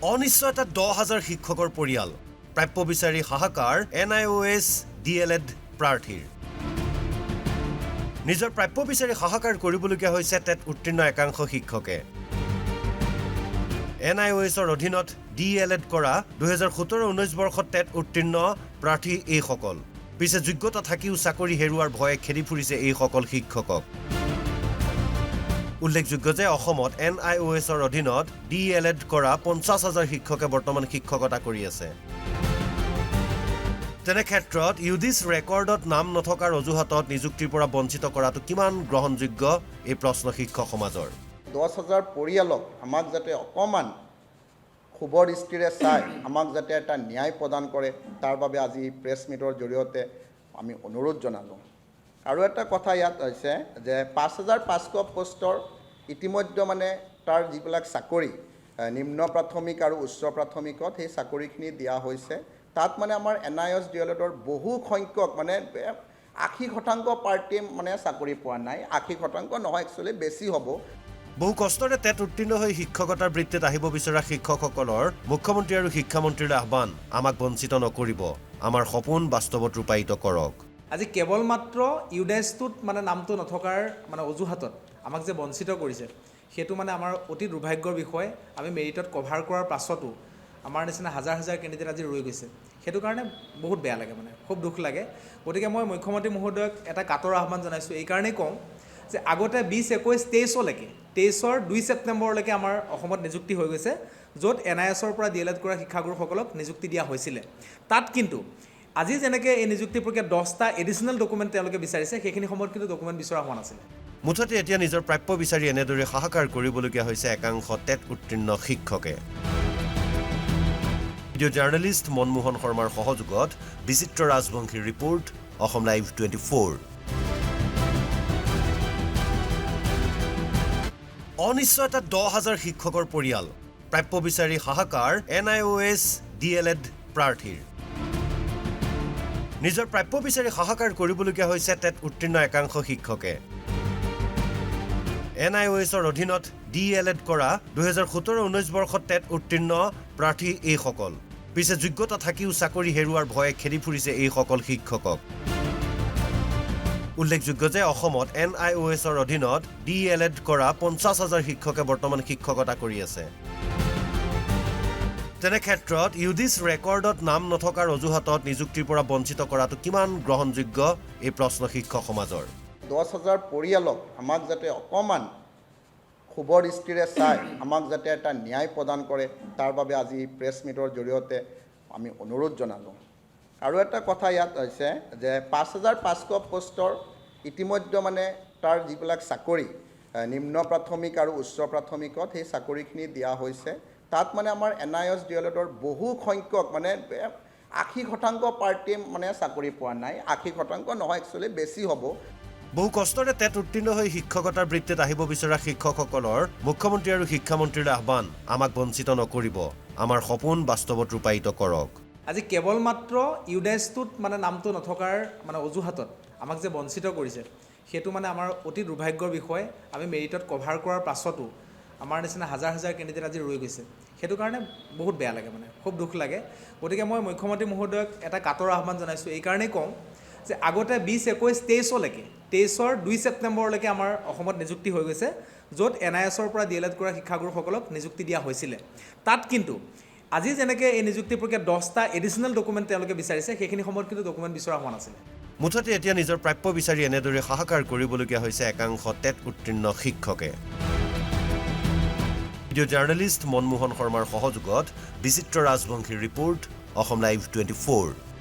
অনিশ্চয়তা 10,000 শিক্ষকৰ পৰিয়াল প্ৰাপ্য বিচাৰি হাহাকাৰ NIOS DLED প্ৰাৰ্থীৰ নিজৰ প্ৰাপ্য বিচাৰি হাহাকাৰ কৰিবলগীয়া হৈছে টেট উত্তীৰ্ণ একাংশ শিক্ষকে NIOSৰ অধীনত DLED কৰা 2017-19 বৰ্ষত টেট উত্তীৰ্ণ প্ৰাৰ্থী এইসকল পিছে যোগ্যতা থাকিও চাকৰি হেৰুৱাৰ ভয়ে খেদি ফুৰিছে এইসকল শিক্ষকক উল্লেখযোগ্য যে অসমত NIOSৰ অধীনত DLED কৰা 50,000 শিক্ষকে বৰ্তমান শিক্ষকতা কৰি আছে তেনে ক্ষেত্ৰত UG's ৰেকৰ্ডত নাম নথকাৰ অজুহাতত নিযুক্তিৰ পৰা বঞ্চিত কৰাটো কিমান গ্ৰহণযোগ্য এই প্ৰশ্ন শিক্ষক সমাজৰ 10,000 পৰিয়ালক আমাক যাতে অকমান খুবৰ দৃষ্টিৰে চাই আমাক যাতে এটা ন্যায় প্ৰদান কৰে তাৰ বাবে আজি প্ৰেছ মিটৰ জৰিয়তে আমি অনুৰোধ জনালোঁ আৰু এটা কথা ইয়াত হৈছে যে 5,500 পোষ্টৰ ইতিমধ্যে মানে তাৰ যিবিলাক চাকৰি নিম্ন প্ৰাথমিক আৰু উচ্চ প্ৰাথমিকত সেই চাকৰিখিনি দিয়া হৈছে তাত মানে আমাৰ NIOS DLEDৰ বহু সংখ্যক মানে 80% পাৰ্টি মানে চাকৰি পোৱা নাই 80% নহয় একচুৱেলি বেছি হ'ব বহু কষ্টৰে টেট উত্তীৰ্ণ হৈ শিক্ষকতাৰ বৃত্তিত আহিব বিচৰা শিক্ষকসকলৰ মুখ্যমন্ত্ৰী আৰু শিক্ষামন্ত্ৰীৰ আহ্বান আমাক বঞ্চিত নকৰিব আমাৰ সপোন বাস্তৱত ৰূপায়িত কৰক আজি কেৱল মাত্ৰ ইউডেছটোত মানে নামটো নথকাৰ মানে অজুহাতত আমাক যে বঞ্চিত কৰিছে সেইটো মানে আমাৰ অতি দুৰ্ভাগ্যৰ বিষয় আমি মেৰিটত কভাৰ কৰাৰ পাছতো আমাৰ নিচিনা হাজাৰ হাজাৰ কেণ্ডিডেট আজি ৰৈ গৈছে সেইটো কাৰণে বহুত বেয়া লাগে মানে খুব দুখ লাগে গতিকে মই মুখ্যমন্ত্ৰী মহোদয়ক এটা কাটৰ আহ্বান জনাইছোঁ এই কাৰণেই কওঁ যে আগতে 20, 21, 23লৈকে 23ৰ 2 ছেপ্টেম্বৰলৈকে আমাৰ অসমত নিযুক্তি হৈ গৈছে য'ত NIOSৰ পৰা DLED কৰা শিক্ষাগুৰুসকলক নিযুক্তি দিয়া হৈছিলে তাত কিন্তু আজি যেনেকৈ এই নিযুক্তি প্ৰক্ৰিয়া 10টা এডিশ্যনেল ডকুমেণ্ট তেওঁলোকে বিচাৰিছে সেইখিনি সময়ত কিন্তু ডকুমেণ্ট বিচৰা হোৱা নাছিলে মুঠতে এতিয়া নিজৰ প্ৰাপ্য বিচাৰি এনেদৰে হাহাকাৰ কৰিবলগীয়া হৈছে একাংশ টেট উত্তীৰ্ণ শিক্ষকে ভিডিঅ' জাৰ্নেলিষ্ট মনমোহন শৰ্মাৰ সহযোগত বিচিত্ৰ ৰাজবংশীৰ ৰিপৰ্ট অসম লাইভ 24 অনিশ্চয়তা 10,000 শিক্ষকৰ পৰিয়াল প্ৰাপ্য বিচাৰি হাহাকাৰ NIOS DLED প্ৰাৰ্থীৰ নিজৰ প্ৰাপ্য বিচাৰি হাহাকাৰ কৰিবলগীয়া হৈছে টেট উত্তীৰ্ণ একাংশ শিক্ষকে NIOSৰ অধীনত DLED কৰা 2017-19 বৰ্ষত টেট উত্তীৰ্ণ প্ৰাৰ্থী এইসকল পিছে যোগ্যতা থাকিও চাকৰি হেৰুৱাৰ ভয়ে খেদি ফুৰিছে এইসকল শিক্ষকক উল্লেখযোগ্য যে অসমত NIOSৰ অধীনত DLED কৰা 50,000 শিক্ষকে বৰ্তমান শিক্ষকতা কৰি আছে তেনে ক্ষেত্ৰত UG's ৰেকৰ্ডত নাম নথকাৰ অজুহাতত নিযুক্তিৰ পৰা বঞ্চিত কৰাটো কিমান গ্ৰহণযোগ্য এই প্ৰশ্ন শিক্ষক সমাজৰ 10,000 পৰিয়ালক আমাক যাতে অকমান খুবৰ দৃষ্টিৰে চাই আমাক যাতে এটা ন্যায় প্ৰদান কৰে তাৰ বাবে আজি প্ৰেছ মিটৰ জৰিয়তে আমি অনুৰোধ জনালোঁ আৰু এটা কথা ইয়াত হৈছে যে 5,500 পোষ্টৰ ইতিমধ্যে মানে তাৰ যিবিলাক চাকৰি নিম্ন প্ৰাথমিক আৰু উচ্চ প্ৰাথমিকত সেই চাকৰিখিনি দিয়া হৈছে তাত মানে আমাৰ NIOS DLEDৰ বহু সংখ্যক মানে 80% পাৰ্টি মানে চাকৰি পোৱা নাই 80% নহয় একচুৱেলি বেছি হ'ব বহু কষ্টৰে টেট উত্তীৰ্ণ হৈ শিক্ষকতাৰ বৃত্তিত আহিব বিচৰা শিক্ষকসকলৰ মুখ্যমন্ত্ৰী আৰু শিক্ষামন্ত্ৰীৰ আহ্বান আমাক বঞ্চিত নকৰিব আমাৰ সপোন বাস্তৱত ৰূপায়িত কৰক আজি কেৱল মাত্ৰ ইউডেছটোত মানে নামটো নথকাৰ মানে অজুহাতত আমাক যে বঞ্চিত কৰিছে সেইটো মানে আমাৰ অতি দুৰ্ভাগ্যৰ বিষয় আমি মেৰিটত কভাৰ কৰাৰ পাছতো আমাৰ নিচিনা হাজাৰ হাজাৰ কেণ্ডিডেট আজি ৰৈ গৈছে সেইটো কাৰণে বহুত বেয়া লাগে মানে খুব দুখ লাগে গতিকে মই মুখ্যমন্ত্ৰী মহোদয়ক এটা কাটৰ আহ্বান জনাইছোঁ এই কাৰণেই কওঁ যে আগতে 20, 21, 23লৈকে 23ৰ 2 ছেপ্টেম্বৰলৈকে আমাৰ অসমত নিযুক্তি হৈ গৈছে য'ত NIOSৰ পৰা DLED কৰা শিক্ষাগুৰুসকলক নিযুক্তি দিয়া হৈছিলে তাত কিন্তু আজি যেনেকৈ এই নিযুক্তি প্ৰক্ৰিয়া 10টা এডিশ্যনেল ডকুমেণ্ট তেওঁলোকে বিচাৰিছে সেইখিনি সময়ত কিন্তু ডকুমেণ্ট বিচৰা হোৱা নাছিলে মুঠতে এতিয়া নিজৰ প্ৰাপ্য বিচাৰি এনেদৰে হাহাকাৰ কৰিবলগীয়া হৈছে একাংশ টেট উত্তীৰ্ণ শিক্ষকে ভিডিঅ' জাৰ্নেলিষ্ট মনমোহন শৰ্মাৰ সহযোগত বিচিত্ৰ ৰাজবংশীৰ ৰিপৰ্ট অসম লাইভ 24